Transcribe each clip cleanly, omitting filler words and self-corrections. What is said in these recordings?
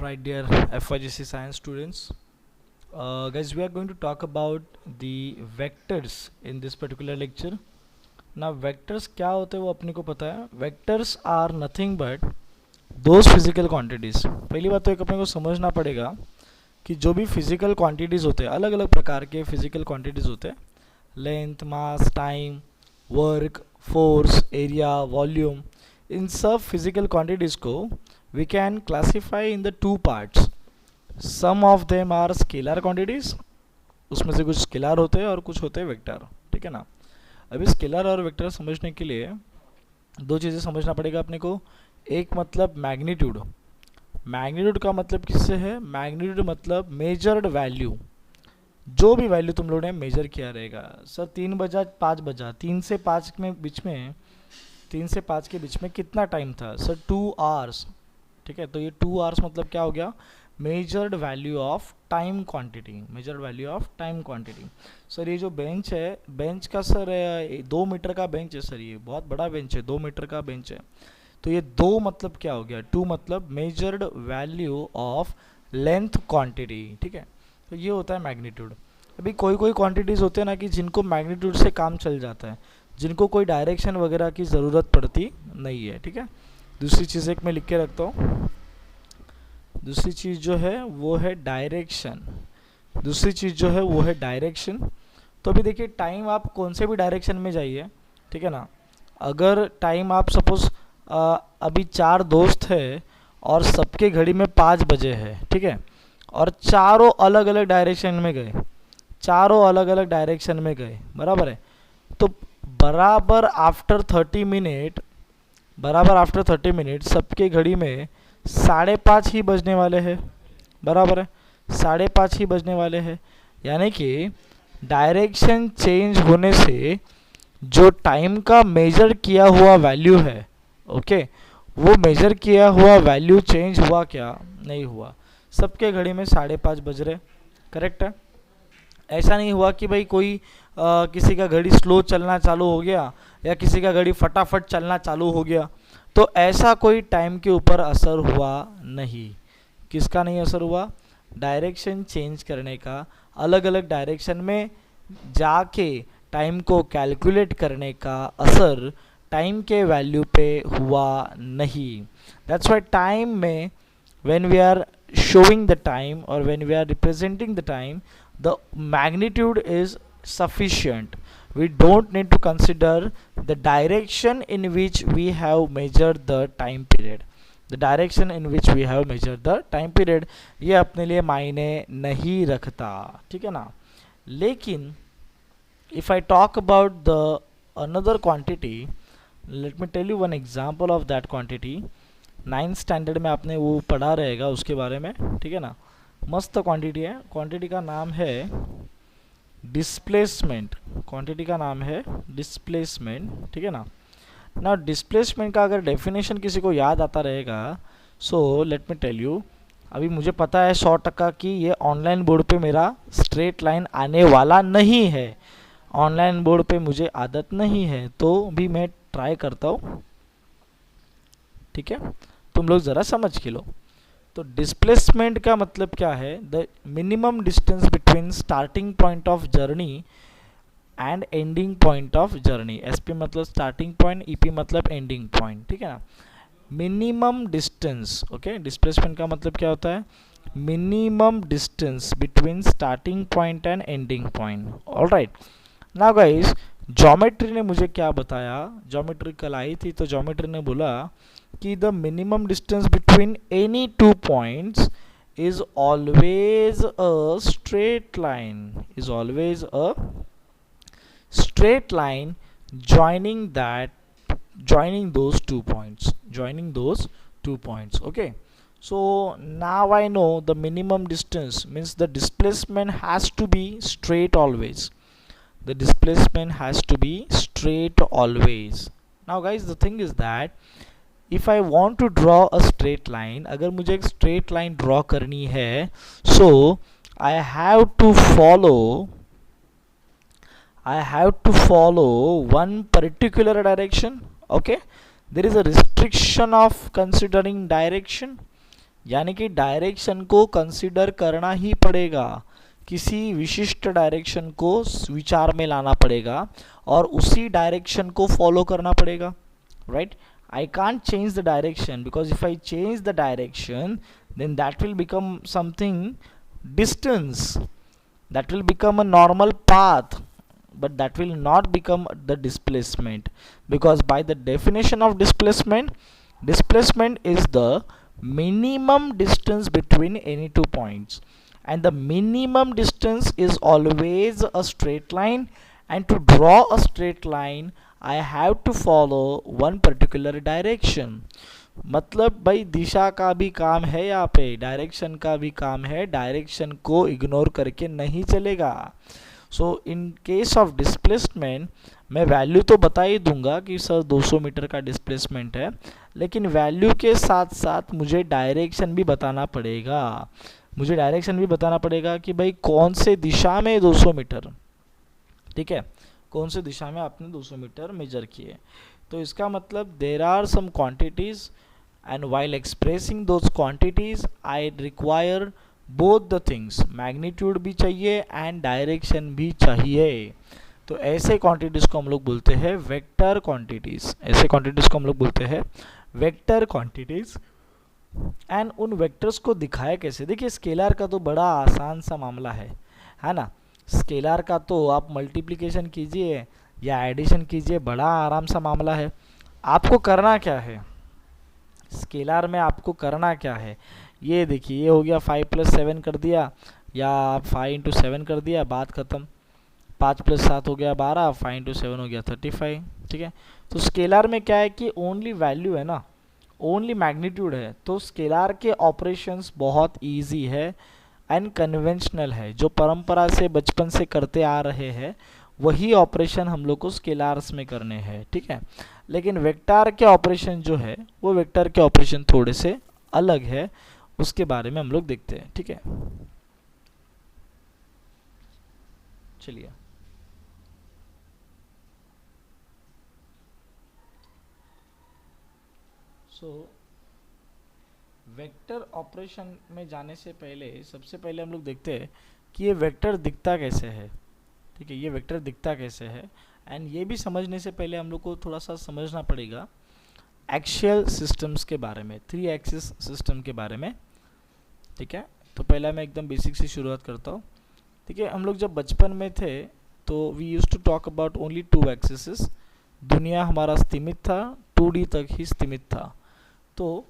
Right, dear FYGC science students. Guys, we are going to talk about the vectors in this particular lecture. Now, vectors क्या होते हैं वो अपने को पता है. Vectors are nothing but those physical quantities. पहली बात तो एक अपने को समझना पड़ेगा कि जो भी फिजिकल क्वांटिटीज़ होते हैं, अलग अलग प्रकार के फिजिकल क्वांटिटीज़ होते हैं, length, mass, time, work, force, area, volume, इन सब फिजिकल क्वांटिटीज़ को we can classify in the two parts. Some of them are scalar quantities, उसमें से कुछ स्केलर होते हैं और कुछ होते हैं वेक्टर. ठीक है ना. अभी स्केलर और वेक्टर समझने के लिए दो चीज़ें समझना पड़ेगा अपने को. एक मतलब मैग्नीट्यूड. मैग्नीट्यूड का मतलब किससे है? मैग्नीट्यूड मतलब मेजर्ड वैल्यू. जो भी वैल्यू तुम लोगों ने मेजर किया रहेगा. सर 3 बजा 5 बजा, 3 से 5 में बीच में 3 से 5 के बीच में कितना टाइम था? Sir 2 hours. ठीक है, तो ये 2 आवर्स मतलब क्या हो गया? Measured value of time quantity. Measured value of time quantity. Sir ये जो बेंच है, बेंच का सर 2 मीटर का बेंच है. सर ये बहुत बड़ा बेंच है, 2 मीटर का बेंच है. तो ये 2 मतलब क्या हो गया? 2 मतलब measured value of length quantity. ठीक है, तो ये होता है मैग्नीट्यूड. अभी कोई कोई क्वांटिटीज़ होते हैं ना कि जिनको मैग्नीट्यूड से काम चल जाता है, जिनको कोई डायरेक्शन वगैरह की ज़रूरत पड़ती नहीं है. ठीक है. दूसरी चीज़ एक मैं लिख के रखता हूँ. दूसरी चीज़ जो है वो है डायरेक्शन. दूसरी चीज़ जो है वो है डायरेक्शन. तो अभी देखिए, टाइम आप कौन से भी डायरेक्शन में जाइए, ठीक है ना. अगर टाइम आप सपोज अभी 4 दोस्त है और सबके घड़ी में 5 बजे है, ठीक है, और चारों अलग अलग डायरेक्शन में गए, चारों अलग अलग डायरेक्शन में गए, बराबर है. तो बराबर आफ्टर 30 मिनट सबके घड़ी में 5:30 ही बजने वाले हैं. बराबर है, 5:30 ही बजने वाले हैं. यानी कि डायरेक्शन चेंज होने से जो टाइम का मेजर किया हुआ वैल्यू है, ओके, वो मेजर किया हुआ वैल्यू चेंज हुआ क्या? नहीं हुआ. सबके घड़ी में 5:30 बज रहे. करेक्ट है. ऐसा नहीं हुआ कि भाई कोई किसी का घड़ी स्लो चलना चालू हो गया या किसी का घड़ी फटाफट चलना चालू हो गया. तो ऐसा कोई टाइम के ऊपर असर हुआ नहीं. किसका नहीं असर हुआ? डायरेक्शन चेंज करने का, अलग अलग डायरेक्शन में जाके टाइम को कैलकुलेट करने का असर टाइम के वैल्यू पे हुआ नहीं. दैट्स व्हाई टाइम में when we are showing the time or when we are representing the time, the magnitude is sufficient. We don't need to consider the direction in which we have measured the time period. The direction in which we have measured the time period, ये अपने लिए मायने नहीं रखता. ठीक है ना. लेकिन if I talk about the another quantity, let me tell you one example of that quantity. 9th standard में आपने वो पढ़ा रहेगा उसके बारे में. ठीक है ना. मस्त क्वांटिटी है. क्वांटिटी का नाम है डिस्प्लेसमेंट. क्वांटिटी का नाम है डिस्प्लेसमेंट. ठीक है ना. ना डिस्प्लेसमेंट का अगर डेफिनेशन किसी को याद आता रहेगा, so let me tell you. अभी मुझे पता है 100% कि ये ऑनलाइन बोर्ड पे मेरा स्ट्रेट लाइन आने वाला नहीं है. ऑनलाइन बोर्ड पे मुझे आदत नहीं है, तो भी मैं ट्राई करता हूँ. ठीक है, तुम लोग ज़रा समझ के लो. तो डिस्प्लेसमेंट का मतलब क्या है? The minimum distance between starting point of journey and ending point of journey. SP मतलब स्टार्टिंग पॉइंट, ईपी मतलब एंडिंग पॉइंट. ठीक है ना. Minimum distance. ओके, डिस्प्लेसमेंट का मतलब क्या होता है? Minimum distance between starting point and ending point. Alright. Now guys, geometry ने मुझे क्या बताया? ज्योमेट्री कल आई थी, तो ज्योमेट्री ने बोला कि the minimum distance between any 2 points is always a straight line. Is always a straight line joining those 2 points. Joining those 2 points. Okay. So now I know the minimum distance means the displacement has to be straight always. The displacement has to be straight always. Now guys, the thing is that if I want to draw a straight line, अगर मुझे एक straight line draw करनी है, so I have to follow one particular direction. Okay, there is a restriction of considering direction. यानी कि direction को consider करना ही पड़ेगा, किसी विशिष्ट डायरेक्शन को विचार में लाना पड़ेगा और उसी डायरेक्शन को फॉलो करना पड़ेगा, right? I can't change the direction, because if I change the direction, then that will become something distance, that will become a normal path, but that will not become the displacement, because by the definition of displacement, displacement is the minimum distance between any two points, and the minimum distance is always a straight line, and to draw a straight line I have to follow one particular direction. मतलब भाई दिशा का भी काम है, यहाँ पे direction का भी काम है, डायरेक्शन को इग्नोर करके नहीं चलेगा. सो इन केस ऑफ डिस्प्लेसमेंट मैं वैल्यू तो बता ही दूंगा कि सर 200 मीटर का डिस्प्लेसमेंट है, लेकिन वैल्यू के साथ साथ मुझे डायरेक्शन भी बताना पड़ेगा. मुझे डायरेक्शन भी बताना पड़ेगा कि भाई कौन से दिशा में 200 मीटर, ठीक है, कौन से दिशा में आपने 200 मीटर मेजर किए. तो इसका मतलब there are some quantities, and while expressing those quantities I require both the things, magnitude भी चाहिए एंड डायरेक्शन भी चाहिए. तो ऐसे क्वांटिटीज को हम लोग बोलते हैं वेक्टर क्वांटिटीज, ऐसे क्वांटिटीज को हम लोग बोलते हैं वेक्टर क्वांटिटीज. एंड उन वेक्टर्स को दिखाया कैसे? देखिए स्केलर का तो बड़ा आसान सा मामला है ना. स्केलर का तो आप मल्टीप्लिकेशन कीजिए या एडिशन कीजिए, बड़ा आराम सा मामला है. आपको करना क्या है स्केलर में? आपको करना क्या है, ये देखिए, ये हो गया 5+7 कर दिया, या 5×7 कर दिया, बात ख़त्म. 5+7 हो गया 12, 5×7 हो गया 35, ठीक है. तो स्केलर में क्या है कि ओनली वैल्यू है ना, ओनली मैग्नीट्यूड है. तो स्केलर के ऑपरेशंस बहुत इजी है एंड कन्वेंशनल है, जो परंपरा से बचपन से करते आ रहे हैं वही ऑपरेशन हम लोग को स्केलर्स में करने हैं, ठीक है. लेकिन वेक्टर के ऑपरेशन जो है वो वेक्टर के ऑपरेशन थोड़े से अलग है, उसके बारे में हम लोग देखते हैं, ठीक है. चलिए वेक्टर ऑपरेशन में जाने से पहले सबसे पहले हम लोग देखते हैं कि ये वेक्टर दिखता कैसे है, ठीक है. ये वेक्टर दिखता कैसे है, एंड ये भी समझने से पहले हम लोग को थोड़ा सा समझना पड़ेगा एक्सियल सिस्टम्स के बारे में, 3 एक्सिस सिस्टम के बारे में, ठीक है. तो पहला मैं एकदम बेसिक से शुरुआत करता हूँ, ठीक है. हम लोग जब बचपन में थे तो we use to talk about only 2 axis. दुनिया हमारा सीमित था, 2D तक ही सीमित था. तो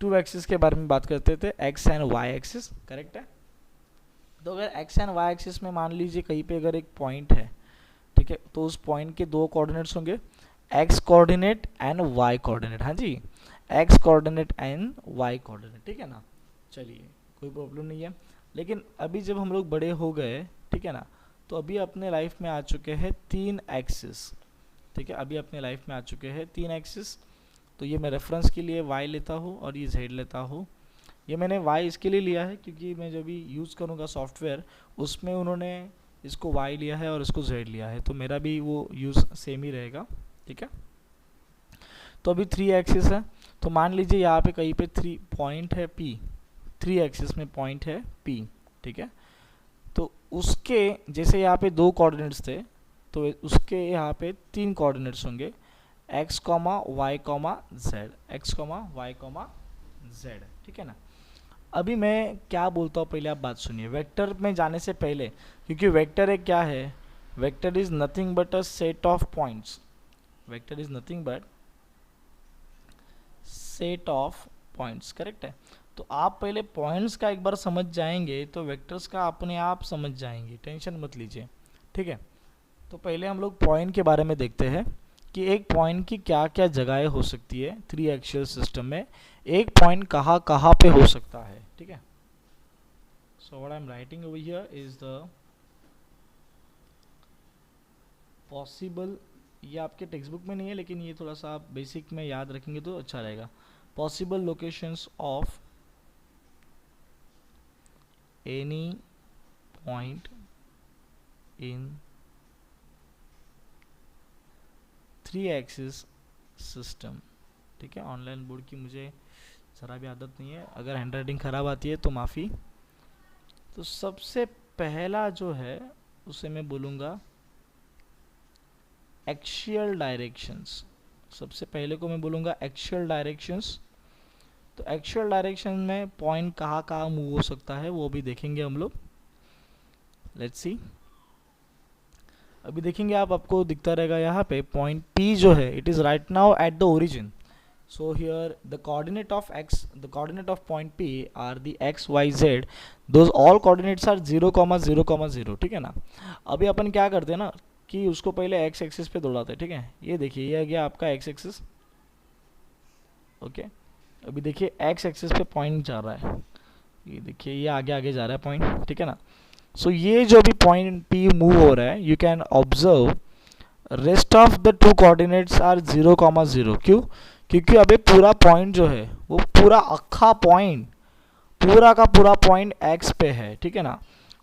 2 एक्सिस के बारे में बात करते थे, X and Y axis, correct है. तो अगर एक्स एंड वाई एक्सिस में मान लीजिए कहीं पे अगर एक पॉइंट है, ठीक है, तो उस पॉइंट के 2 कोऑर्डिनेट्स होंगे, X coordinate and Y coordinate. हाँ जी, X coordinate and Y coordinate, ठीक है ना. चलिए कोई प्रॉब्लम नहीं है. लेकिन अभी जब हम लोग बड़े हो गए, ठीक है ना, तो अभी अपने लाइफ में आ चुके हैं 3 एक्सिस, ठीक है. अभी अपने लाइफ में आ चुके हैं 3 एक्सिस. तो ये मैं रेफरेंस के लिए y लेता हूँ और ये z लेता हूँ. ये मैंने y इसके लिए लिया है क्योंकि मैं जब भी यूज़ करूँगा सॉफ्टवेयर उसमें उन्होंने इसको y लिया है और इसको z लिया है, तो मेरा भी वो यूज़ सेम ही रहेगा, ठीक है. तो अभी 3 एक्सिस है, तो मान लीजिए यहाँ पे कहीं पे 3 पॉइंट है P, 3 एक्सिस में पॉइंट है P, ठीक है. तो उसके जैसे यहाँ पे 2 कोऑर्डिनेट्स थे, तो उसके यहाँ पे 3 कोऑर्डिनेट्स होंगे, x, y, z, x, y, z, ठीक है ना. अभी मैं क्या बोलता हूँ पहले आप बात सुनिए, वेक्टर में जाने से पहले, क्योंकि वेक्टर एक क्या है, vector is nothing but a set of points. Vector is nothing but set of points, correct है. तो आप पहले पॉइंट्स का एक बार समझ जाएंगे तो वेक्टर्स का अपने आप समझ जाएंगे, टेंशन मत लीजिए, ठीक है. तो पहले हम लोग पॉइंट के बारे में देखते हैं कि एक पॉइंट की क्या क्या जगहें हो सकती है 3 एक्सियल सिस्टम में, एक पॉइंट कहाँ कहाँ पे हो सकता है, ठीक है. So what I am writing over here is the possible, ये आपके टेक्स्ट बुक में नहीं है लेकिन ये थोड़ा सा आप बेसिक में याद रखेंगे तो अच्छा रहेगा. Possible locations of any point in 3 axis system, ठीक है. ऑनलाइन बोर्ड की मुझे ज़रा भी आदत नहीं है, अगर हैंड राइटिंग ख़राब आती है तो माफ़ी। तो सबसे पहला जो है उसे मैं बोलूँगा एक्सियल डायरेक्शंस। सबसे पहले को मैं बोलूँगा एक्सियल डायरेक्शंस। तो एक्सियल डायरेक्शन में पॉइंट कहाँ कहाँ मूव हो सकता है वो भी देखेंगे हम लोग। Let's see. अभी देखेंगे आपको दिखता रहेगा यहाँ पे पॉइंट P जो है, it is right now at the origin. So here the coordinate of x, the coordinate of point P are the x, y, z. Those all coordinates are 0, 0, 0, ठीक है ना। अभी अपन क्या करते हैं ना कि उसको पहले x एक्सिस पे दौड़ाते हैं, ठीक है। ये देखिए ये आ गया आपका x एक्सिस, ओके। अभी देखिए x एक्सिस पे पॉइंट जा रहा है, ये देखिए ये आगे आगे जा रहा है पॉइंट, ठीक है ना। सो ये जो भी पॉइंट P मूव हो रहा है, you can observe rest of the two coordinates are 0, 0। क्यों? क्योंकि अभी पूरा पॉइंट जो है वो पूरा अक्खा पॉइंट, पूरा का पूरा पॉइंट x पे है, ठीक है ना।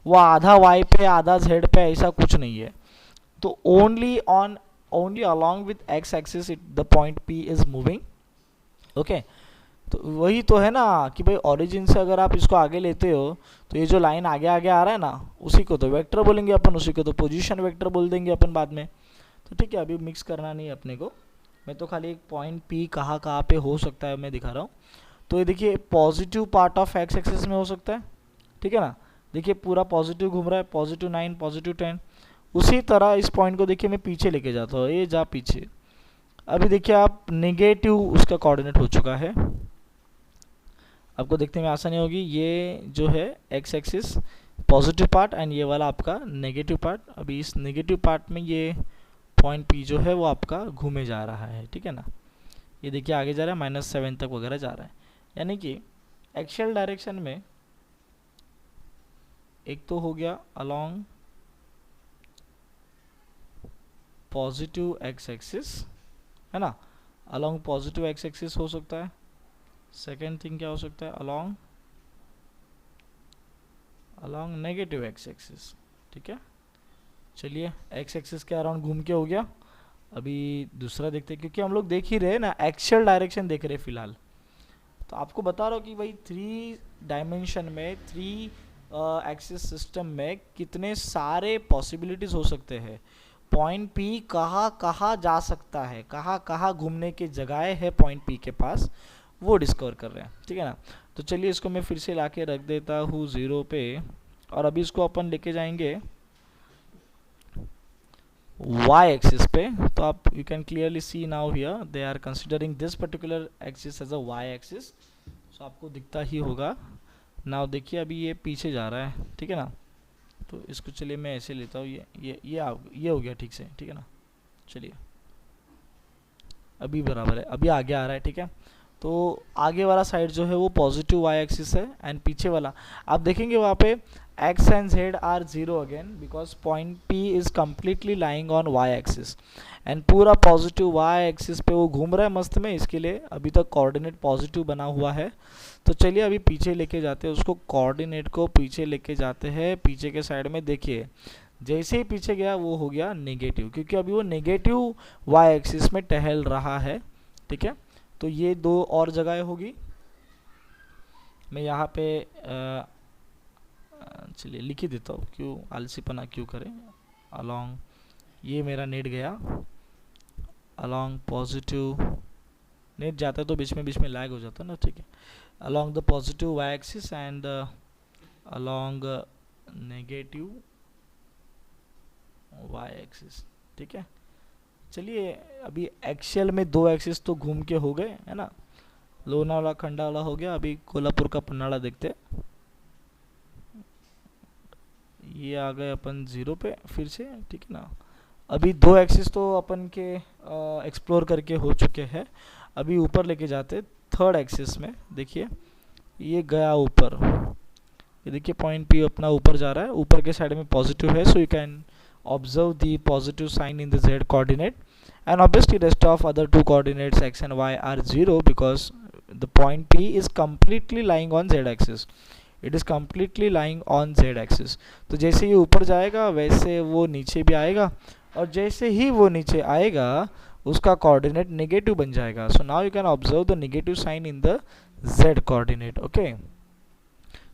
वो आधा y पे आधा z पे ऐसा कुछ नहीं है। तो only along with x axis the point P is moving, okay. तो वही तो है ना कि भाई ओरिजिन से अगर आप इसको आगे लेते हो तो ये जो लाइन आगे आगे आ रहा है ना, उसी को तो वेक्टर बोलेंगे अपन, उसी को तो पोजीशन वेक्टर बोल देंगे अपन बाद में। तो ठीक है, अभी मिक्स करना नहीं है अपने को, मैं तो खाली एक पॉइंट P कहाँ कहाँ पे हो सकता है मैं दिखा रहा हूँ। तो ये देखिए positive part of x axis में हो सकता है, ठीक है ना। देखिए पूरा पॉजिटिव घूम रहा है, +9, +10। उसी तरह इस पॉइंट को देखिए मैं पीछे लेके जाता हूँ, ये जा पीछे। अभी देखिए आप नेगेटिव उसका कोऑर्डिनेट हो चुका है, आपको देखने में आसानी होगी। ये जो है x axis positive part and ये वाला आपका नेगेटिव पार्ट। अभी इस नेगेटिव पार्ट में ये पॉइंट P जो है वो आपका घूमे जा रहा है, ठीक है ना। ये देखिए आगे जा रहा है -7 तक वगैरह जा रहा है। यानी कि एक्सियल डायरेक्शन में एक तो हो गया अलोंग पॉजिटिव x एक्सिस, है ना, अलोंग पॉजिटिव x एक्सिस हो सकता है। सेकेंड थिंग क्या हो सकता है, अलोंग नेगेटिव x एक्सिस, ठीक है। चलिए x एक्सिस के अराउंड घूम के हो गया। अभी दूसरा देखते हैं, क्योंकि हम लोग देख ही रहे ना, एक्सियल डायरेक्शन देख रहे फिलहाल। तो आपको बता रहा हूँ कि भाई 3 डायमेंशन में 3 एक्सिस सिस्टम में कितने सारे पॉसिबिलिटीज़ हो सकते हैं। पॉइंट P कहाँ कहाँ जा सकता है, कहाँ कहाँ घूमने की जगह है पॉइंट P के पास, वो डिस्कवर कर रहे हैं, ठीक है ना। तो चलिए इसको मैं फिर से लाके रख देता हूँ 0 पे, और अभी इसको अपन लेके जाएंगे y एक्सिस पे। तो आप you can clearly see now here they are considering this particular axis as a y axis. So आपको दिखता ही होगा नाउ। देखिए अभी ये पीछे जा रहा है, ठीक है ना। तो इसको चलिए मैं ऐसे लेता हूँ, ये हो गया ठीक से, ठीक है ना। चलिए अभी बराबर है, अभी आगे आ रहा है, ठीक है। तो आगे वाला साइड जो है वो पॉजिटिव y एक्सिस है एंड पीछे वाला आप देखेंगे वहाँ पे x and z are 0 again, because point P is completely lying on y axis and पूरा पॉजिटिव y एक्सिस पे वो घूम रहा है मस्त में। इसके लिए अभी तक कोऑर्डिनेट पॉजिटिव बना हुआ है। तो चलिए अभी पीछे लेके जाते हैं उसको, कोऑर्डिनेट को पीछे लेके जाते हैं। पीछे के साइड में देखिए जैसे ही पीछे गया वो हो गया नेगेटिव, क्योंकि अभी वो नेगेटिव y एक्सिस में टहल रहा है, ठीक है। तो ये 2 और जगह होगी, मैं यहाँ पे चलिए लिख ही देता हूँ, क्यों आलसीपना क्यों करें। अलोंग, ये मेरा नेट गया, अलोंग पॉजिटिव, नेट जाता है तो बीच में लैग हो जाता है ना, ठीक है। Along the positive y axis and along negative y axis, ठीक है। चलिए अभी एक्सियल में 2 एक्सिस तो घूम के हो गए, है ना। लोनावाला खंडावाला हो गया, अभी कोल्हापुर का पन्हाड़ा देखते। ये आ गए अपन 0 पे फिर से, ठीक है ना। अभी 2 एक्सिस तो अपन के एक्सप्लोर करके हो चुके हैं। अभी ऊपर लेके जाते 3rd एक्सिस में। देखिए ये गया ऊपर, ये देखिए पॉइंट P अपना ऊपर जा रहा है, ऊपर के साइड में पॉजिटिव है। So you can observe the positive sign in the z coordinate, and obviously rest of other 2 coordinates x and y are 0 because the point P is completely lying on z axis, it is completely lying on z axis। तो जैसे ये ऊपर जाएगा वैसे वो नीचे भी आएगा, और जैसे ही वो नीचे आएगा उसका कोऑर्डिनेट नेगेटिव बन जाएगा। So now you can observe the negative sign in the Z coordinate. Okay,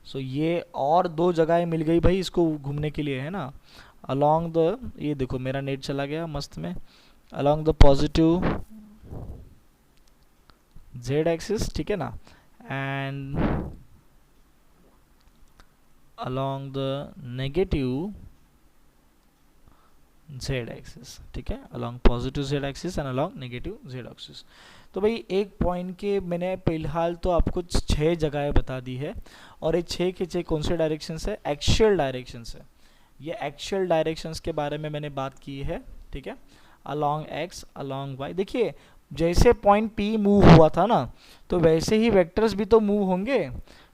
so ये और दो जगह मिल गई भाई इसको घूमने के लिए, है ना। अलोंग द, ये देखो मेरा नेट चला गया मस्त में, along the positive Z axis, ठीक है ना, and along the negative Z axis, ठीक है, along positive Z axis and along negative Z axis. तो भाई एक पॉइंट के मैंने फिलहाल तो आपको 6 जगहें बता दी है, और ये 6 के 6 कौन से डायरेक्शन है, एक्शियल डायरेक्शन है। ये एक्शियल डायरेक्शंस के बारे में मैंने बात की है, ठीक है, अलोंग एक्स अलोंग वाई। देखिए जैसे पॉइंट पी मूव हुआ था ना, तो वैसे ही वेक्टर्स भी तो मूव होंगे।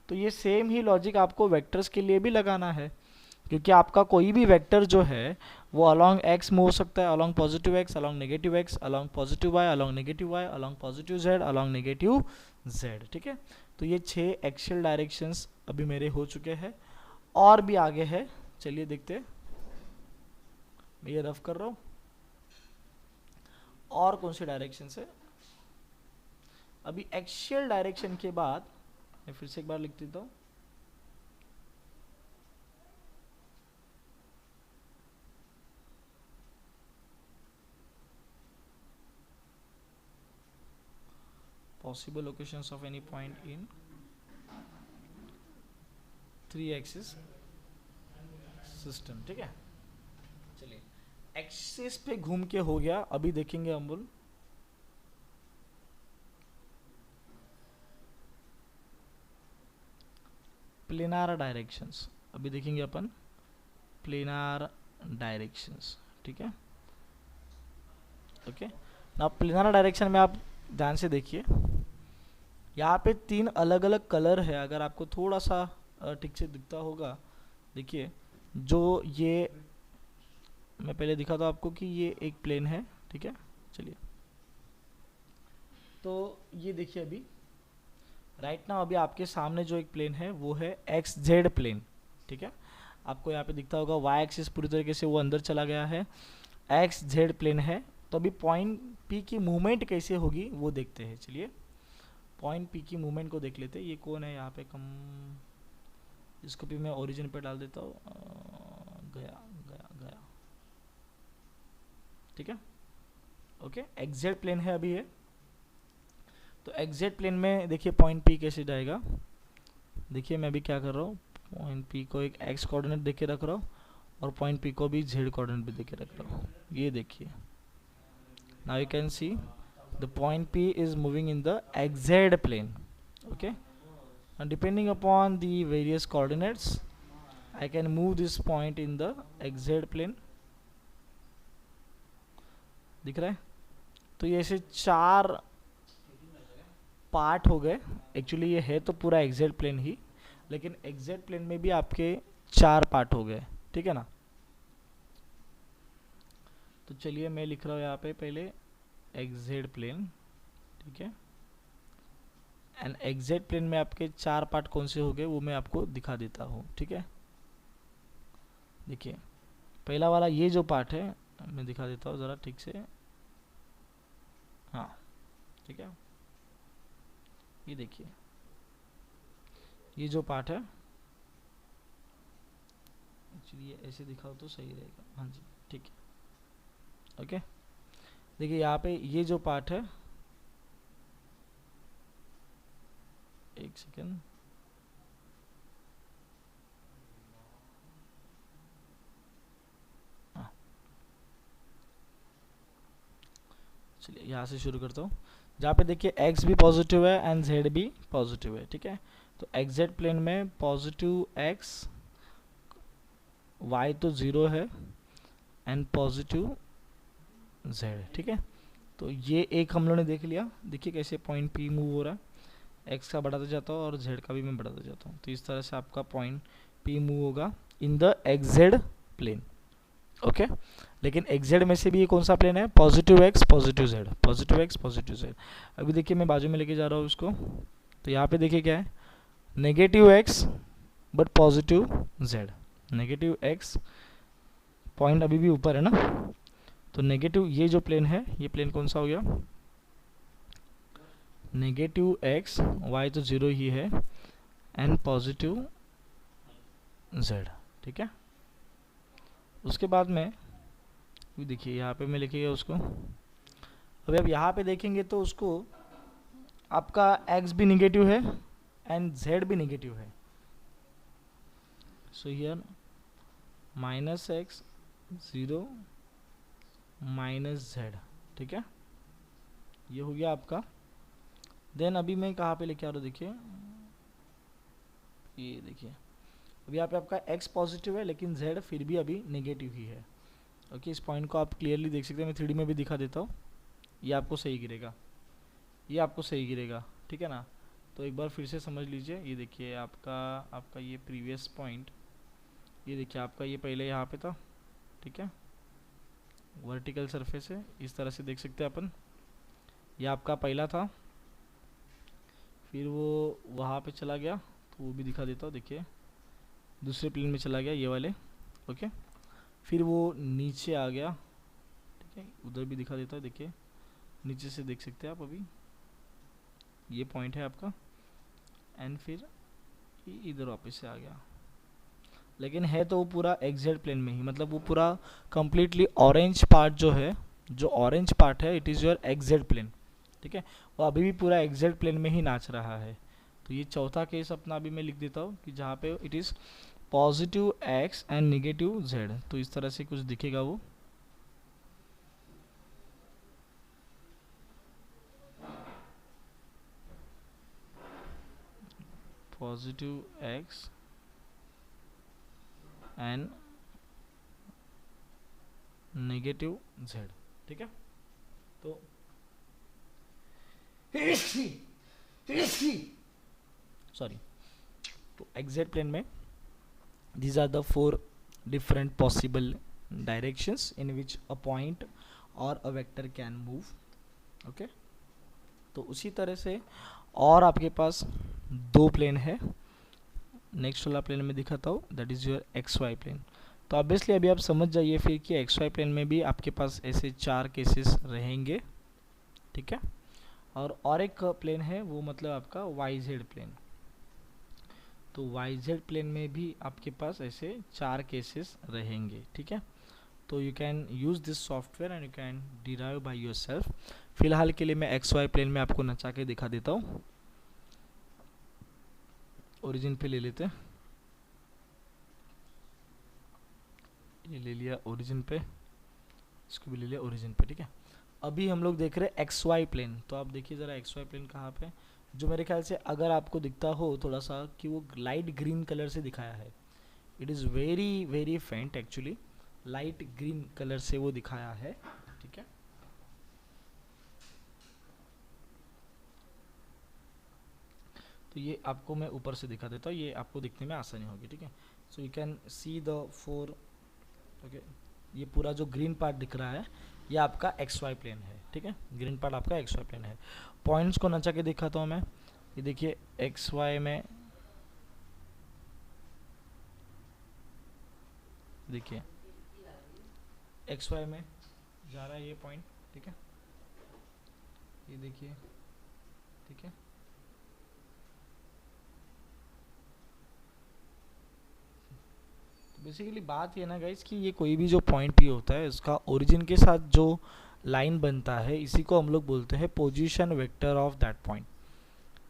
तो ये सेम ही लॉजिक आपको वेक्टर्स के लिए भी लगाना है, क्योंकि आपका कोई भी वेक्टर जो है वो अलोंग एक्स मूव हो सकता है, along positive X, along negative X, along positive Y, along negative Y, along positive Z, along negative Z, ठीक है। तो ये 6 एक्शियल डायरेक्शंस अभी मेरे हो चुके हैं, और भी आगे है, चलिए देखते हैं। मैं ये रफ कर रहा हूँ, और कौन से डायरेक्शन है। अभी एक्शियल डायरेक्शन के बाद मैं फिर से एक बार लिख देता हूँ, possible locations of any point in 3 axis system, ठीक है। चलिए एक्सिस पे घूम के हो गया, अभी देखेंगे हम बोल प्लेनार डायरेक्शंस, अभी देखेंगे अपन प्लेनार डायरेक्शंस, ठीक है। ओके, ना प्लेनार डायरेक्शन में आप ध्यान से देखिए, यहाँ पे 3 अलग अलग कलर है, अगर आपको थोड़ा सा ठीक से दिखता होगा, देखिए जो ये मैं पहले दिखा था आपको कि ये एक प्लेन है, ठीक है। चलिए तो ये देखिए अभी राइट नाउ अभी आपके सामने जो एक प्लेन है वो है एक्स जेड प्लेन, ठीक है। आपको यहाँ पे दिखता होगा वाई एक्सिस पूरी तरीके से वो अंदर चला गया है, एक्स जेड प्लेन है। तो अभी पॉइंट पी की मूवमेंट कैसे होगी वो देखते हैं। चलिए पॉइंट पी की मूवमेंट को देख लेते हैं। ये कौन है यहाँ पे, कम इसको भी मैं ओरिजिन पे डाल देता हूँ, गया गया गया, ठीक है। ओके, एक्जेड प्लेन है अभी ये, तो एक्जेड प्लेन में देखिए पॉइंट पी कैसे जाएगा। देखिए मैं अभी क्या कर रहा हूँ, पॉइंट पी को एक एक्स कोऑर्डिनेट दे के रख रहा हूँ, और पॉइंट पी को भी जेड कोऑर्डिनेट भी दे के रख रहा हूँ। ये देखिए now you can see the point P is moving in the xz plane, okay, and depending upon the various coordinates I can move this point in the xz plane। दिख रहा है? तो ये ऐसे 4 पार्ट हो गए। एक्चुअली ये है तो पूरा xz प्लेन ही, लेकिन xz प्लेन में भी आपके 4 पार्ट हो गए, ठीक है ना। तो चलिए मैं लिख रहा हूँ यहाँ पे पहले xz प्लेन, ठीक है, एंड xz प्लेन में आपके 4 पार्ट कौन से हो गए वो मैं आपको दिखा देता हूँ, ठीक है। देखिए पहला वाला ये जो पार्ट है मैं दिखा देता हूँ ज़रा ठीक से, हाँ ठीक है। ये देखिए ये जो पार्ट है, एक्चुअली ये ऐसे दिखाओ तो सही रहेगा, हाँ जी ठीक है। ओके देखिए यहाँ पे ये जो पार्ट है, एक सेकेंड, हाँ चलिए यहाँ से शुरू करता हूँ। जहाँ पे देखिए x भी पॉजिटिव है एंड z भी पॉजिटिव है, ठीक है। तो xz प्लेन में पॉजिटिव x, y तो 0 है एंड पॉजिटिव z, ठीक है। तो ये एक हम लोगों ने देख लिया। देखिए कैसे पॉइंट P मूव हो रहा है, x का बढ़ाता जाता हूँ और z का भी मैं बढ़ाता जाता हूँ। तो इस तरह से आपका पॉइंट P मूव होगा in the xz plane, okay. लेकिन xz में से भी ये कौन सा प्लेन है, positive x positive z, positive x positive z। अभी देखिए मैं बाजू में लेके जा रहा हूँ उसको, तो यहाँ पे देखिए क्या है, negative x but positive z, negative x point अभी भी ऊपर है ना। तो नेगेटिव ये जो प्लेन है, ये प्लेन कौन सा हो गया, नेगेटिव एक्स, वाई तो ज़ीरो ही है, एंड पॉजिटिव जेड, ठीक है। उसके बाद में देखिए यहाँ पे मैं लिखिएगा उसको। अभी आप यहाँ पे देखेंगे तो उसको आपका एक्स भी निगेटिव है एंड जेड भी निगेटिव है। So here minus x, zero, minus Z, ठीक है, ये हो गया आपका। देन अभी मैं कहाँ पे लेके आ रहा हूँ, देखिए ये देखिए, अभी यहाँ पे आपका x पॉजिटिव है लेकिन z फिर भी अभी नेगेटिव ही है। ओके, इस पॉइंट को आप क्लियरली देख सकते हैं, मैं 3D में भी दिखा देता हूँ, ये आपको सही गिरेगा, ये आपको सही गिरेगा, ठीक है ना। तो एक बार फिर से समझ लीजिए, ये देखिए आपका ये प्रीवियस पॉइंट, ये देखिए आपका ये पहले यहाँ पे था, ठीक है, वर्टिकल सरफेस है, इस तरह से देख सकते हैं अपन, ये आपका पहला था, फिर वो वहाँ पे चला गया, तो वो भी दिखा देता हूँ, देखिए दूसरे प्लेन में चला गया ये वाले, ओके, फिर वो नीचे आ गया, ठीक है, उधर भी दिखा देता है, देखिए नीचे से देख सकते हैं आप, अभी ये पॉइंट है आपका, एंड फिर इधर वापस से आ गया, लेकिन है तो वो पूरा एक्जेड प्लेन में ही, मतलब वो पूरा कंप्लीटली ऑरेंज पार्ट जो है, जो ऑरेंज पार्ट है it is your XZ plane, ठीक है, वो अभी भी पूरा एक्जेड प्लेन में ही नाच रहा है। तो ये चौथा केस अपना अभी मैं लिख देता हूँ कि जहाँ पे it is positive x and negative Z, तो इस तरह से कुछ दिखेगा वो। Positive x and negative Z, ठीक है। तो सॉरी, तो एक्जेड प्लेन में these are the four different possible directions in which a point or a vector can move, okay। तो उसी तरह से और आपके पास दो प्लेन है, नेक्स्ट वाला प्लेन में दिखाता हूँ, that is your X Y plane. तो ऑब्वियसली अभी आप समझ जाइए फिर कि एक्स वाई प्लेन में भी आपके पास ऐसे चार केसेस रहेंगे, ठीक है। और एक प्लेन है वो मतलब आपका वाई जेड प्लेन, तो वाई जेड प्लेन में भी आपके पास ऐसे चार केसेस रहेंगे, ठीक है। तो you can use this software and you can derive by yourself. फिलहाल के लिए मैं एक्स वाई प्लेन में आपको नचा के दिखा देता हूँ। ओरिजिन पे ले लेते हैं, ये ले लिया ओरिजिन पे, इसको भी ले लिया ओरिजिन पे, ठीक है। अभी हम लोग देख रहे हैं एक्स वाई प्लेन, तो आप देखिए ज़रा एक्स वाई प्लेन कहाँ पे, जो मेरे ख्याल से अगर आपको दिखता हो थोड़ा सा कि वो लाइट ग्रीन कलर से दिखाया है, इट इज़ वेरी वेरी फेंट एक्चुअली, लाइट ग्रीन कलर से वो दिखाया है, ठीक है। तो ये आपको मैं ऊपर से दिखा देता हूँ, ये आपको दिखने में आसानी होगी, ठीक है। So you can see the four, okay, ये पूरा जो ग्रीन पार्ट दिख रहा है ये आपका एक्स वाई प्लेन है, ठीक है, ग्रीन पार्ट आपका एक्स वाई प्लेन है। पॉइंट्स को नचा के दिखाता हूँ मैं, ये देखिए एक्स वाई में, देखिए एक्स वाई में जा रहा है ये पॉइंट, ठीक है, ये देखिए, ठीक है। तो बेसिकली बात ये ना गाइस कि ये कोई भी जो पॉइंट भी होता है उसका ओरिजिन के साथ जो लाइन बनता है इसी को हम लोग बोलते हैं position vector of that point,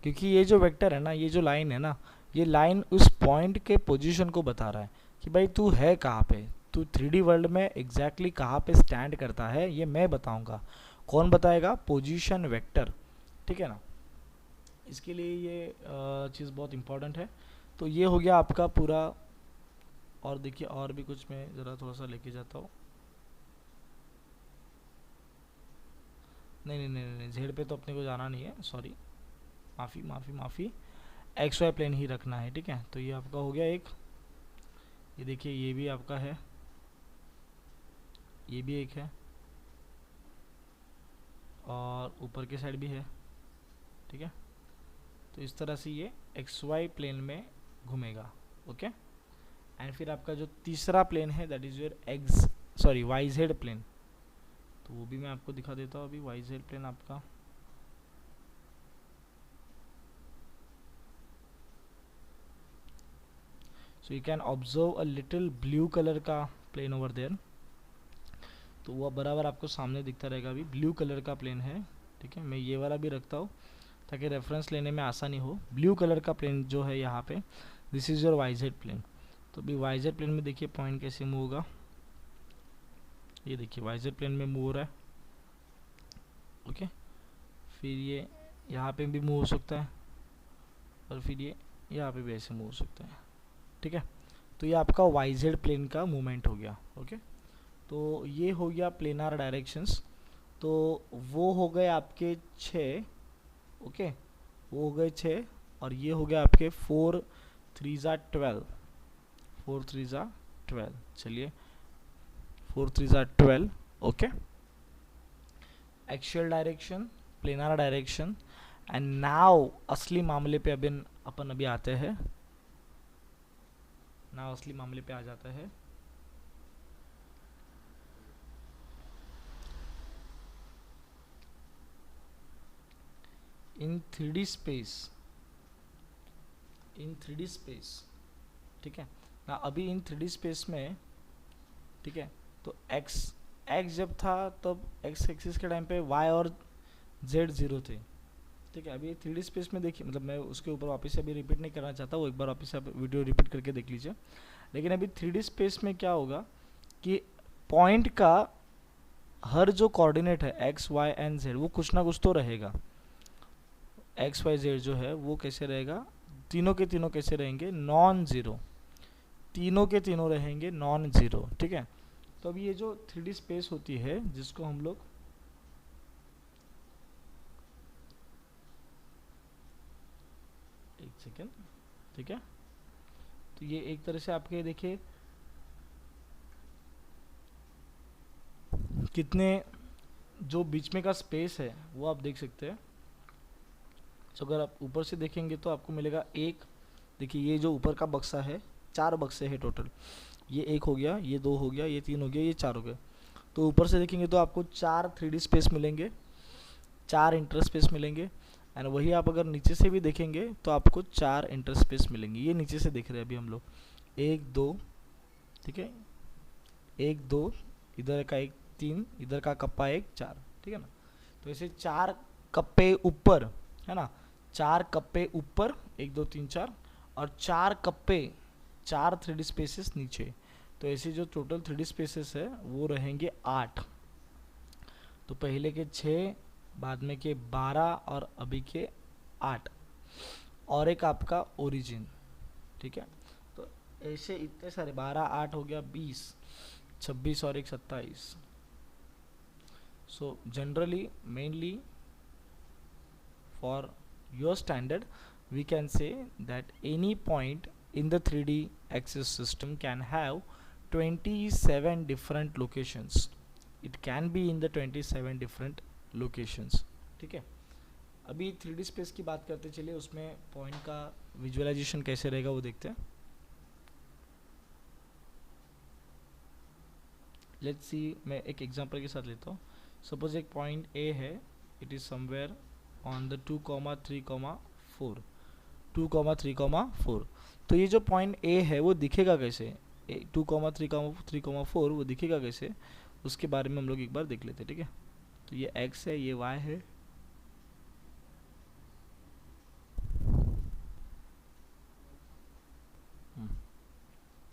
क्योंकि ये जो वेक्टर है ना, ये जो लाइन है ना, ये लाइन उस पॉइंट के पोजीशन को बता रहा है कि भाई तू है कहाँ पे, तू 3D वर्ल्ड में एग्जैक्टली कहाँ पे स्टैंड करता है, ये मैं बताऊंगा। कौन बताएगा? पोजीशन वेक्टर, ठीक है ना। इसके लिए ये चीज़ बहुत इंपॉर्टेंट है। तो ये हो गया आपका पूरा, और देखिए और भी कुछ मैं ज़रा थोड़ा सा लेके जाता हूँ। नहीं नहीं नहीं नहीं, जेड पे तो अपने को जाना नहीं है, सॉरी, माफ़ी माफ़ी माफ़ी, एक्स वाई प्लेन ही रखना है, ठीक है। तो ये आपका हो गया एक, ये देखिए ये भी आपका है, ये भी एक है, और ऊपर के साइड भी है, ठीक है। तो इस तरह से ये एक्स वाई प्लेन में घूमेगा, ओके। एंड फिर आपका जो तीसरा प्लेन है that is your X, sorry, Y Z plane, तो वो भी मैं आपको दिखा देता हूँ अभी। वाई जेड प्लेन आपका so you can observe a little blue colour का प्लेन ओवर देयर, तो वो बराबर आपको सामने दिखता रहेगा। अभी ब्लू कलर का प्लेन है, ठीक है। मैं ये वाला भी रखता हूँ ताकि रेफरेंस लेने में आसानी हो। ब्लू कलर का प्लेन जो है यहाँ पे, this is your Y Z plane. तो अभी वाई जेड प्लेन में देखिए पॉइंट कैसे मूव होगा, ये देखिए वाई जेड प्लेन में मूव हो रहा है, ओके। फिर ये यहाँ पे भी मूव हो सकता है, और फिर ये यहाँ पे भी ऐसे मूव हो सकता है, ठीक है। तो ये आपका वाई जेड प्लेन का मूवमेंट हो गया, ओके। तो ये हो गया प्लेनार डायरेक्शंस। तो वो हो गए आपके 6, ओके, वो हो गए 6, और ये हो गया आपके 4 3 ज़ा 12, 4 3 ज़ा 12, चलिए 4 3 ज़ा 12, okay. Actual direction, planar direction. And now असली मामले पे अपन अभी आते हैं, नाउ असली मामले पे आ जाता है। इन 3D स्पेस, इन 3D स्पेस, ठीक है ना। अभी इन 3D स्पेस में, ठीक है, तो x जब था तब x एक्सिस के टाइम पे y और z 0 थे, ठीक है। अभी ये 3D स्पेस में देखिए, मतलब मैं उसके ऊपर वापस से अभी रिपीट नहीं करना चाहता, वो एक बार वापस से आप वीडियो रिपीट करके देख लीजिए। लेकिन अभी 3D स्पेस में क्या होगा कि पॉइंट का हर जो कोऑर्डिनेट है x y एंड z, वो कुछ ना कुछ तो रहेगा। x y z जो है वो कैसे रहेगा, तीनों के तीनों कैसे रहेंगे, नॉन ज़ीरो, तीनों के तीनों रहेंगे नॉन ज़ीरो, ठीक है। तो अब ये जो 3D स्पेस होती है, जिसको हम लोग, एक सेकेंड, ठीक है, तो ये एक तरह से आपके देखिए कितने जो बीच में का स्पेस है वो आप देख सकते हैं। तो अगर आप ऊपर से देखेंगे तो आपको मिलेगा एक, देखिए ये जो ऊपर का बक्सा है, 4 बक्से हैं टोटल, ये 1 हो गया, ये 2 हो गया, ये 3 हो गया, ये 4 हो गया। तो ऊपर से देखेंगे तो आपको 4 3D स्पेस मिलेंगे, 4 इंटर स्पेस मिलेंगे। एंड वही आप अगर नीचे से भी देखेंगे तो आपको 4 इंटर स्पेस मिलेंगे। ये नीचे से देख रहे हैं अभी हम लोग, 1 2, ठीक है, 1 2, इधर का 1 3, इधर का कप्पा 1 4, ठीक है ना। तो ऐसे 4 कप्पे ऊपर, है ना, 4 कप्पे ऊपर, 1 2 3 4, और 4 कप्पे, 4 3D स्पेसेस नीचे। तो ऐसे जो टोटल 3D स्पेसेस है वो रहेंगे 8। तो पहले के 6, बाद में के 12, और अभी के 8, और एक आपका ओरिजिन, ठीक है। तो ऐसे इतने सारे 12 8 हो गया 20 26 और एक 27। So generally mainly for your standard we can say that any point in the 3D axis system can have 27 different locations. It can be in the 27 different locations, ठीक है। अभी 3D स्पेस की बात करते चलिए, उसमें पॉइंट का visualisation कैसे रहेगा वो देखते हैं। लेट्स सी, मैं एक एग्जांपल के साथ लेता हूँ। सपोज एक पॉइंट ए है, it is somewhere on the 2, 3, 4, 2, 3, 4। तो ये जो पॉइंट ए है वो दिखेगा कैसे, 2, 3, 4 वो दिखेगा कैसे, उसके बारे में हम लोग एक बार देख लेते हैं, ठीक है। तो ये x है, ये y है,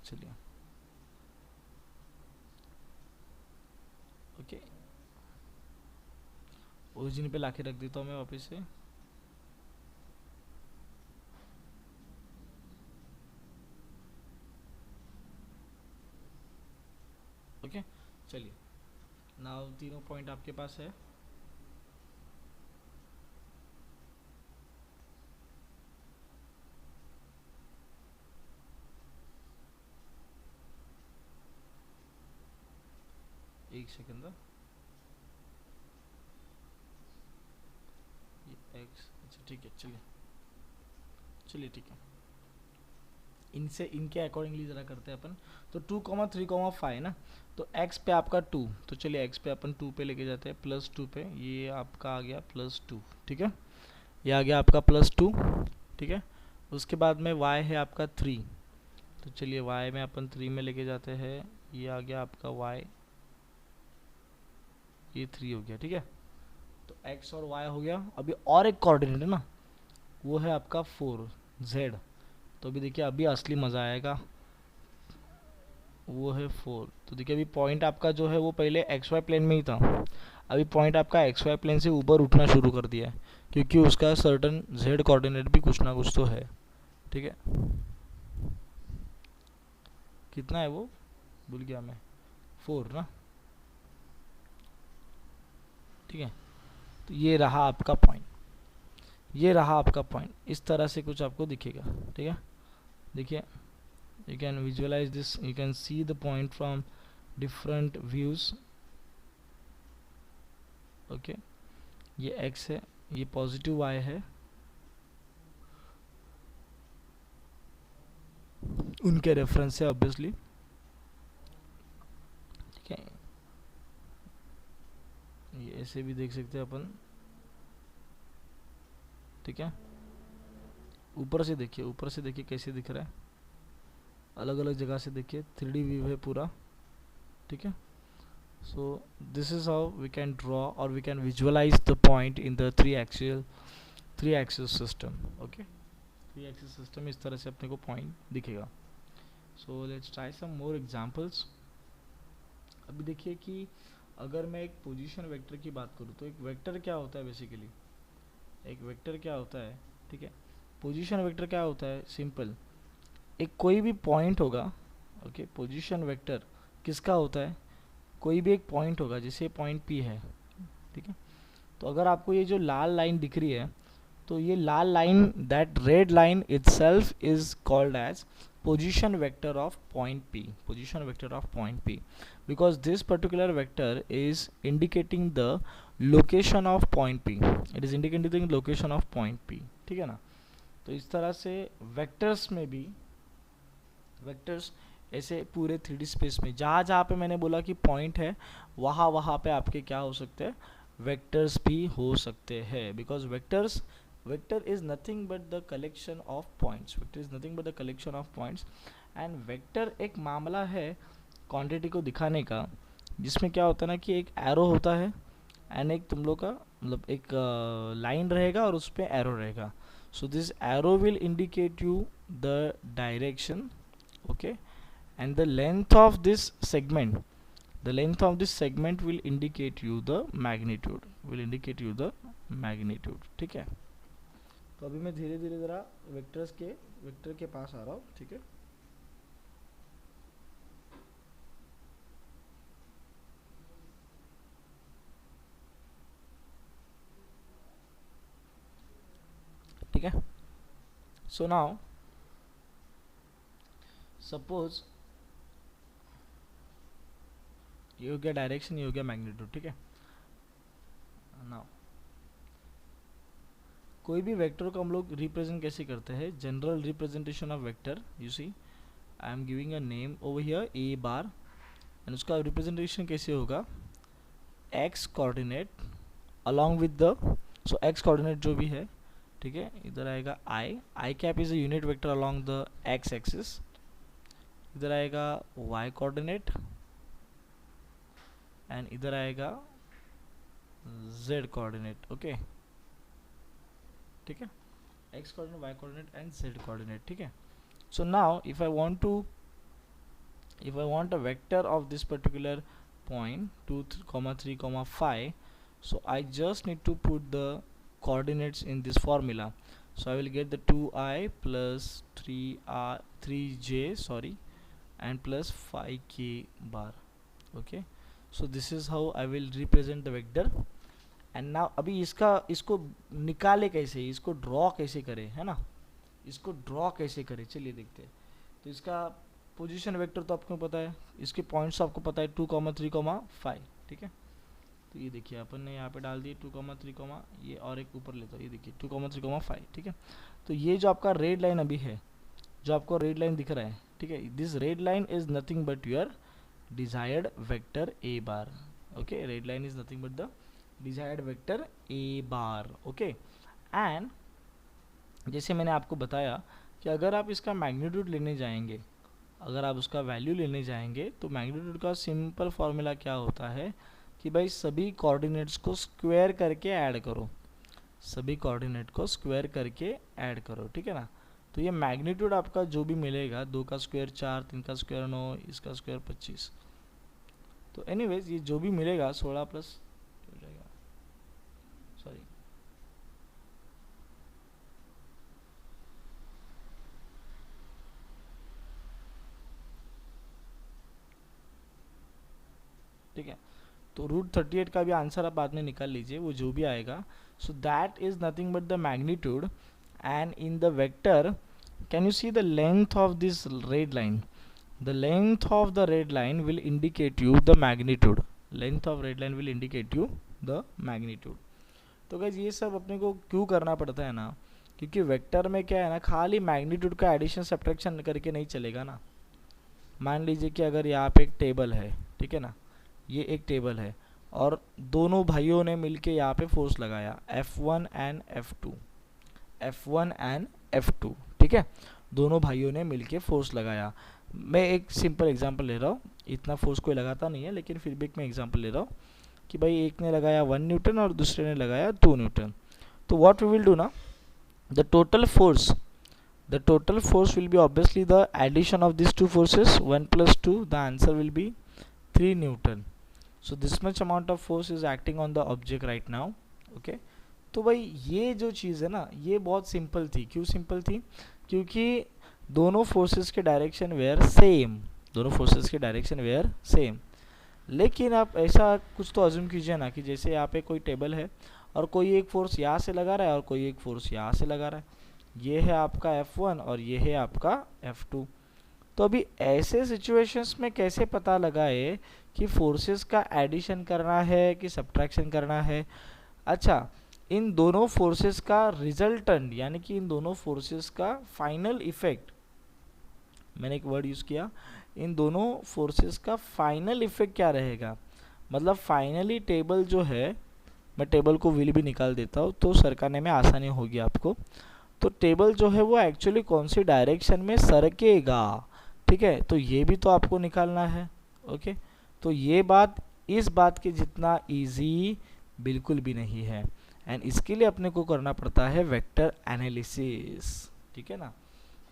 चलिए ओके, ओरिजिन पे लाके रख देता हूँ मैं वापस से। ओके चलिए, नाउ तीनों पॉइंट आपके पास है। एक सेकंड, ये x, अच्छा ठीक है, चलिए चलिए ठीक है, इनसे इनके अकॉर्डिंगली ज़रा करते हैं अपन। तो 2, 3, 5 ना, तो x पे आपका 2, तो चलिए x पे अपन 2 पे लेके जाते हैं, +2 पे, ये आपका आ गया +2, ठीक है, ये आ गया आपका +2, ठीक है। उसके बाद में y है आपका 3, तो चलिए y में अपन 3 में लेके जाते हैं, ये आ गया आपका y, ये 3 हो गया, ठीक है। तो x और y हो गया। अभी और एक कोऑर्डिनेट है ना, वो है आपका 4 z। तो अभी देखिए अभी असली मज़ा आएगा, वो है 4। तो देखिए अभी पॉइंट आपका जो है वो पहले एक्स वाई प्लेन में ही था, अभी पॉइंट आपका एक्स वाई प्लेन से ऊपर उठना शुरू कर दिया है, क्योंकि उसका सर्टन z कोऑर्डिनेट भी कुछ ना कुछ तो है, ठीक है। कितना है वो भूल गया मैं, 4 ना, ठीक है। तो ये रहा आपका पॉइंट, ये रहा आपका पॉइंट, इस तरह से कुछ आपको दिखेगा, ठीक है। देखिए you can visualize this, you can see the point from different views, okay। ये x है, ये पॉजिटिव y है, उनके रेफरेंस से ऑब्वियसली, ठीक है। ये ऐसे भी देख सकते हैं अपन, ठीक है। ऊपर से देखिए, ऊपर से देखिए कैसे दिख रहा है, अलग अलग जगह से देखिए, 3D व्यू है पूरा, ठीक है। so this is how we can draw or we can visualize the point in the three axis system, okay। 3 axis system इस तरह से अपने को पॉइंट दिखेगा। so let's try some more examples। अभी देखिए कि अगर मैं एक पोजीशन वेक्टर की बात करूँ तो एक वेक्टर क्या होता है, बेसिकली एक वेक्टर क्या होता है, ठीक है। पोजीशन वेक्टर क्या होता है, सिंपल, एक कोई भी पॉइंट होगा, ओके। पोजीशन वेक्टर किसका होता है, कोई भी एक पॉइंट होगा, जैसे पॉइंट P है, ठीक है। तो अगर आपको ये जो लाल लाइन दिख रही है, तो ये लाल line, that red line itself is called as position vector of point P, position vector of point P, because this particular vector is indicating the location of point P, it is indicating the location of point P, ठीक है ना। तो इस तरह से vectors में भी, vectors ऐसे पूरे 3D स्पेस में जहाँ जहाँ पे मैंने बोला कि पॉइंट है, वहाँ वहाँ पे आपके क्या हो सकते हैं, वेक्टर्स भी हो सकते हैं, because vectors, vector is nothing but the collection of points, vector is nothing but the collection of points. And vector एक मामला है क्वांटिटी को दिखाने का, जिसमें क्या होता है ना कि एक एरो होता है एंड एक तुम लोग का मतलब एक लाइन रहेगा और उस पर एरो रहेगा। So this arrow will indicate you the direction, okay, and the length of this segment, the length of this segment will indicate you the magnitude, will indicate you the magnitude, ठीक है। तो अभी मैं धीरे धीरे ज़रा vector के पास आ रहा हूँ, ठीक है। ठीक है। सो नाउ सपोज ये हो गया डायरेक्शन, ये हो गया मैग्नीट्यूड, ठीक है। नाउ कोई भी वेक्टर को हम लोग रिप्रेजेंट कैसे करते हैं, general representation of vector, you see I am giving a name over here A bar, and उसका रिप्रेजेंटेशन कैसे होगा, X coordinate along with the, so X coordinate जो भी है, ठीक है, इधर आएगा I cap is a unit vector along the X axis, इधर आएगा वाई कोऑर्डिनेट एंड इधर आएगा z कोऑर्डिनेट, ओके, ठीक है। x coordinate, y coordinate and z coordinate, ठीक है। So now if I want a vector of this particular point 2 3 5, so I just need to put the coordinates in this formula, so I will get the 2i plus 3j sorry and plus 5k bar, okay। so this is how I will represent the vector। And now अभी इसको निकाले कैसे, इसको draw कैसे करें, है ना, इसको ड्रॉ कैसे करें, चलिए देखते हैं। तो इसका पोजीशन वेक्टर तो आपको पता है, इसके पॉइंट्स आपको पता है 2, 3, 5, ठीक है। तो ये देखिए अपन ने यहाँ पे डाल दिए 2, 3, ये और एक ऊपर लेता हूँ, ये देखिए 2, 3, 5, ठीक है। तो ये जो आपका रेड लाइन अभी है, जो आपको रेड लाइन दिख रहा है, ठीक है, this red line is nothing but your desired vector A bar, okay. Red line is nothing but the desired vector A bar, okay. And जैसे मैंने आपको बताया कि अगर आप इसका मैग्नीट्यूड लेने जाएंगे, अगर आप उसका वैल्यू लेने जाएंगे तो मैग्नीट्यूड का सिंपल फॉर्मूला क्या होता है कि भाई सभी कोऑर्डिनेट्स को स्क्वायर करके ऐड करो, सभी कोऑर्डिनेट को स्क्वायर करके ऐड करो, ठीक है ना। तो ये मैग्नीट्यूड आपका जो भी मिलेगा, 2 का स्क्वायर 4, 3 का स्क्वायर 9, इसका स्क्वायर 25, तो एनीवेज ये जो भी मिलेगा 16 प्लस हो जाएगा, सॉरी ठीक है। तो √38 का भी आंसर आप बाद में निकाल लीजिए, वो जो भी आएगा। So that is nothing but the magnitude, and in the vector can you see the length of this red line, the length of the red line will indicate you the magnitude, length of red line will indicate you the magnitude। तो guys ये सब अपने को क्यों करना पड़ता है ना, क्योंकि वेक्टर में क्या है ना, खाली मैग्नीट्यूड का एडिशन सब्ट्रैक्शन करके नहीं चलेगा ना। मान लीजिए कि अगर यहाँ पे एक टेबल है, ठीक है ना, ये एक टेबल है और दोनों भाइयों ने मिलके यहाँ पे फोर्स लगाया F1 and F2, F1 and F2, ठीक है, दोनों भाइयों ने मिलके फोर्स लगाया। मैं एक सिंपल एग्जांपल ले रहा हूँ, इतना फोर्स कोई लगाता नहीं है, लेकिन फिर भी एक मैं एग्जांपल ले रहा हूँ कि भाई एक ने लगाया 1 न्यूटन और दूसरे ने लगाया 2 न्यूटन। तो व्हाट वी विल डू ना, the total force will be obviously the addition of this two forces, 1 + 2, the answer will be 3 newton. So this much amount of force is acting on the object right now, okay. तो भाई ये जो चीज़ है ना, ये बहुत simple थी। क्यों सिंपल थी? क्योंकि दोनों फोर्सेस के डायरेक्शन वेयर सेम, दोनों फोर्सेस के डायरेक्शन वेयर सेम। लेकिन आप ऐसा कुछ तो अज्यूम कीजिए ना कि जैसे यहाँ पे कोई टेबल है और कोई एक फोर्स यहाँ से लगा रहा है और कोई एक फोर्स यहाँ से लगा रहा है, ये है आपका F1 और ये है आपका F2। तो अभी ऐसे सिचुएशंस में कैसे पता लगाए कि फोर्सेस का एडिशन करना है कि सब्ट्रैक्शन करना है? अच्छा, इन दोनों फोर्सेस का रिजल्टेंट, यानी कि इन दोनों फोर्सेस का फाइनल इफेक्ट, मैंने एक वर्ड यूज़ किया, इन दोनों फोर्सेस का फाइनल इफेक्ट क्या रहेगा, मतलब फाइनली टेबल जो है, मैं टेबल को व्हील भी निकाल देता हूँ तो सरकाने में आसानी होगी आपको। तो टेबल जो है वो एक्चुअली कौन सी डायरेक्शन में सरकेगा, ठीक है, तो ये भी तो आपको निकालना है, ओके। तो ये बात इस बात के जितना इजी बिल्कुल भी नहीं है, एंड इसके लिए अपने को करना पड़ता है वेक्टर एनालिसिस, ठीक है ना।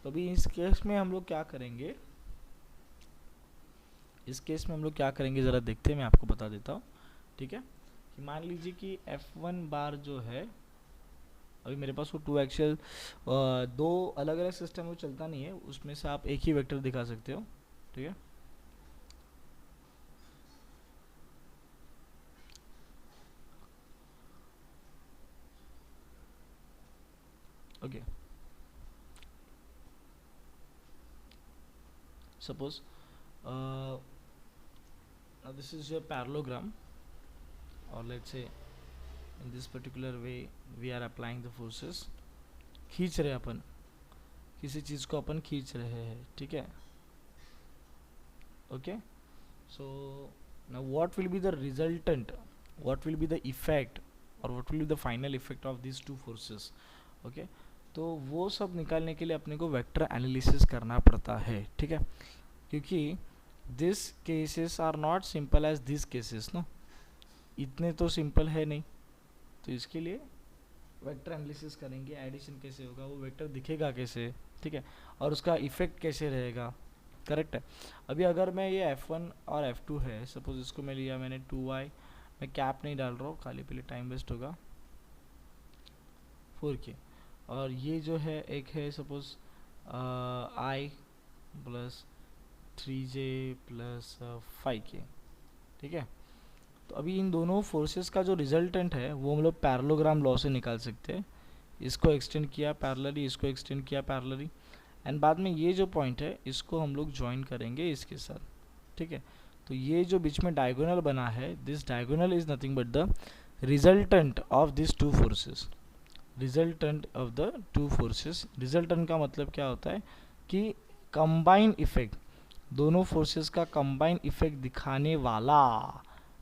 तो अभी इस केस में हम लोग क्या करेंगे, इस केस में हम लोग क्या करेंगे ज़रा देखते हैं, मैं आपको बता देता हूँ, ठीक है। कि मान लीजिए कि F1 बार जो है, अभी मेरे पास वो 2 एक्सियल, 2 अलग अलग सिस्टम वो चलता नहीं है, उसमें से आप एक ही वेक्टर दिखा सकते हो, ठीक है। Okay, suppose this is your parallelogram, or let's say in this particular way we are applying the forces, खींच रहे अपन किसी चीज़ को, अपन खींच रहे हैं, ठीक है, okay. So now what will be the resultant, what will be the effect or what will be the final effect of these two forces, okay। तो वो सब निकालने के लिए अपने को वेक्टर एनालिसिस करना पड़ता है, ठीक है, क्योंकि this cases are not simple as this cases, no, इतने तो सिंपल है नहीं। तो इसके लिए वेक्टर एनालिसिस करेंगे, एडिशन कैसे होगा, वो वेक्टर दिखेगा कैसे, ठीक है, और उसका इफेक्ट कैसे रहेगा, करेक्ट है। अभी अगर मैं ये F1 और F2 है, सपोज इसको मैं लिया मैंने 2y, मैं कैप नहीं डाल रहा हूँ, खाली पहले टाइम वेस्ट होगा, 4k, और ये जो है एक है सपोज I + 3j + 5k, ठीक है। तो अभी इन दोनों फोर्सेस का जो रिजल्टेंट है वो हम लोग पैरेललोग्राम लॉ से निकाल सकते हैं। इसको एक्सटेंड किया पैरेलली, इसको एक्सटेंड किया पैरेलली, एंड बाद में ये जो पॉइंट है इसको हम लोग ज्वाइन करेंगे इसके साथ, ठीक है। तो ये जो बीच में डायगोनल बना है, this diagonal is nothing but the resultant of this two forces, resultant of the two forces. Resultant का मतलब क्या होता है कि कंबाइन इफेक्ट, दोनों फोर्सेस का कंबाइन इफेक्ट दिखाने वाला,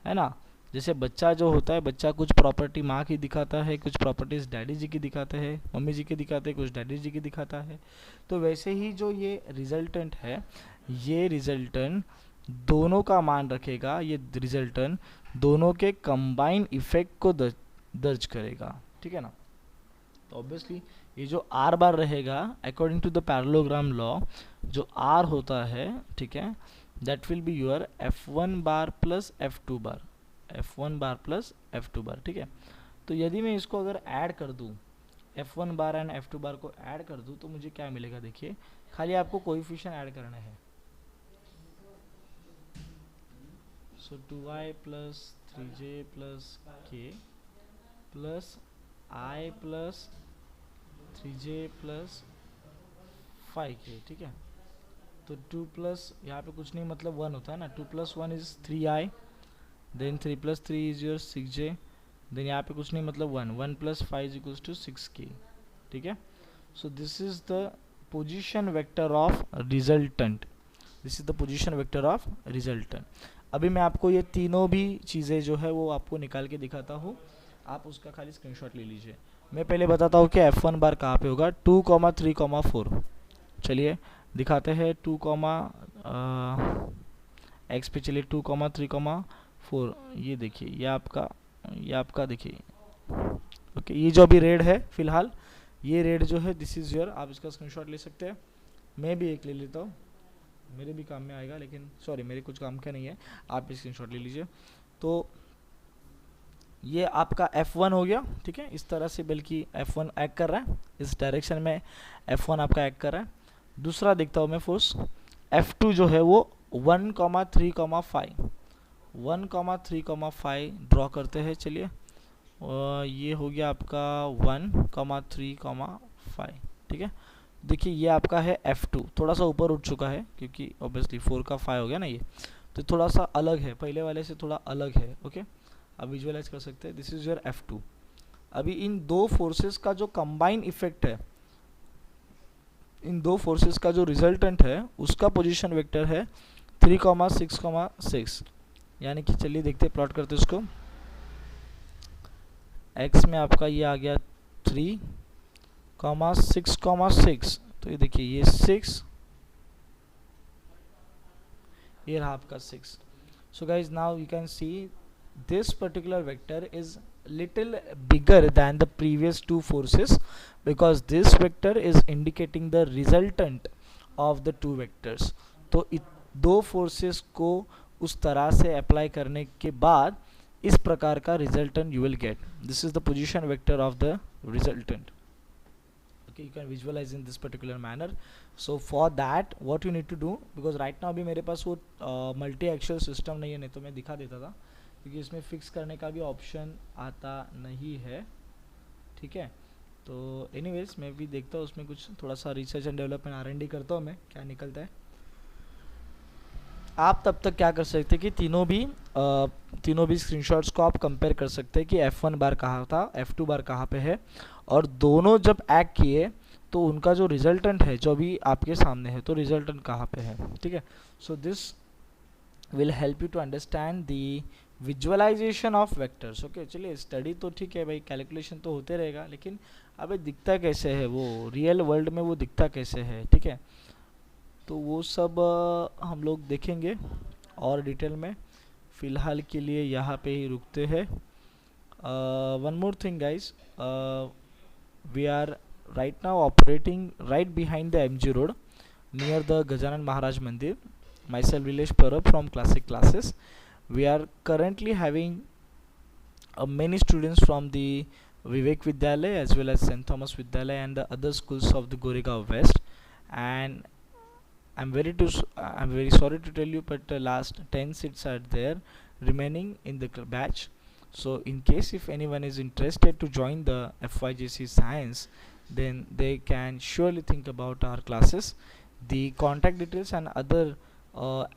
है ना। जैसे बच्चा जो होता है, बच्चा कुछ प्रॉपर्टी माँ की दिखाता है, कुछ प्रॉपर्टीज डैडी जी की दिखाते हैं, मम्मी जी की दिखाते हैं, कुछ डैडी जी की दिखाता है। तो वैसे ही जो ये रिजल्टेंट है, ये रिजल्टेंट दोनों का मान रखेगा, ये रिजल्टेंट दोनों के कंबाइन इफेक्ट को दर्ज करेगा, ठीक है ना। तो ऑब्वियसली ये जो आर बार रहेगा according to the parallelogram law, जो आर होता है, ठीक है, that will be your F1 bar plus F2 bar, F1 bar plus F2 bar, ठीक है। तो यदि मैं इसको अगर ऐड कर दूं, F1 बार एंड F2 बार को ऐड कर दूं, तो मुझे क्या मिलेगा, देखिए खाली आपको कोएफिशिएंट ऐड करना है। सो 2i plus 3j plus k plus i plus 3j plus 5k, ठीक है। तो 2 प्लस यहाँ पे कुछ नहीं, मतलब 1 होता है ना, 2 plus 1 is 3i, then 3 plus 3 is your 6j, then यहाँ पे कुछ नहीं, मतलब 1 plus 5 is equals to 6k, ठीक है। So this is the position vector of resultant, this is the position vector of resultant. अभी मैं आपको ये तीनों भी चीज़ें जो है वो आपको निकाल के दिखाता हूँ, आप उसका खाली स्क्रीनशॉट ले लीजिए। मैं पहले बताता हूँ कि F1 बार कहाँ पे होगा, 2, 3, 4। चलिए दिखाते हैं 2, एक्स पे चलिए 2, 3, 4। ये देखिए ये आपका देखिए, ओके, ये जो अभी रेड है फिलहाल, ये रेड जो है दिस इज योर, आप इसका स्क्रीनशॉट ले सकते हैं। मैं भी एक ले लेता हूँ, मेरे भी काम में आएगा, लेकिन सॉरी मेरे कुछ काम का नहीं है, आप स्क्रीनशॉट ले लीजिए। तो ये आपका F1 हो गया, ठीक है, इस तरह से, बल्कि F1 एक्ट कर रहा है, इस डायरेक्शन में F1 आपका एक्ट कर रहा है। दूसरा देखता हूँ मैं फोर्स, F2 जो है वो 1, 3, 5, 1, 3, 5 ड्रॉ करते हैं। चलिए ये हो गया आपका 1, 3, 5, ठीक है। देखिए ये आपका है F2, थोड़ा सा ऊपर उठ चुका है क्योंकि ऑब्वियसली 4 का 5 हो गया ना, ये तो थोड़ा सा अलग है, पहले वाले से थोड़ा अलग है, ओके, आप विजुअलाइज कर सकते हैं। This is your F2। अभी इन दो फोर्सेस का जो कंबाइन इफेक्ट है, इन दो फोर्सेस का जो रिजल्टेंट है, उसका पोजीशन वेक्टर है 3, 6, 6, यानी कि चलिए देखते प्लॉट करते उसको। एक्स में आपका ये आ गया 3, 6, 6, तो ये देखिए ये 6, ये रहा आपका 6। So guys now you can see this particular vector is little bigger than the previous two forces, because this vector is indicating the resultant of the two vectors। तो दो forces को उस तरह से अप्लाई करने के बाद इस प्रकार का resultant you will get। this is the position vector of the resultant। okay, you can visualize in this particular manner। so for that what you need to do, because right now अभी मेरे पास वो multi axial system नहीं है, नहीं तो मैं दिखा देता था, क्योंकि इसमें फिक्स करने का भी ऑप्शन आता नहीं है, ठीक है। तो एनीवेज मैं भी देखता हूँ उसमें कुछ थोड़ा सा रिसर्च एंड डेवलपमेंट R&D करता हूँ मैं, क्या निकलता है। आप तब तक क्या कर सकते हैं कि तीनों भी स्क्रीनशॉट्स को आप कंपेयर कर सकते हैं कि F1 बार कहाँ था, F2 बार कहाँ पे है, और दोनों जब एक्ट किए तो उनका जो रिजल्टेंट है जो भी आपके सामने है, तो रिजल्टेंट कहाँ पे है, ठीक है। So this will help you to understand the visualisation of vectors. Okay, चलिए स्टडी तो ठीक है भाई, कैलकुलेशन तो होते रहेगा, लेकिन अबे दिखता कैसे है वो रियल वर्ल्ड में, वो दिखता कैसे है, ठीक है। तो वो सब हम लोग देखेंगे और डिटेल में। फ़िलहाल के लिए यहाँ पे ही रुकते हैं। One more thing guys, we are right now operating right behind the MG road near the Gajanan Maharaj Mandir. myself Vilesh Parab from Classic Classes। We are currently having many students from the Vivek Vidyalaya as well as St. Thomas Vidyalaya and the other schools of the Goregaon West, and I'm very sorry to tell you, but last 10 seats are there remaining in the batch. So in case if anyone is interested to join the FYGC Science, then they can surely think about our classes. The contact details and other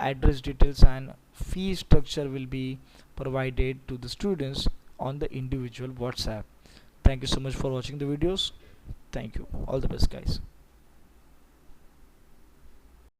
address details and fee structure will be provided to the students on the individual WhatsApp. Thank you so much for watching the videos. Thank you. All the best guys.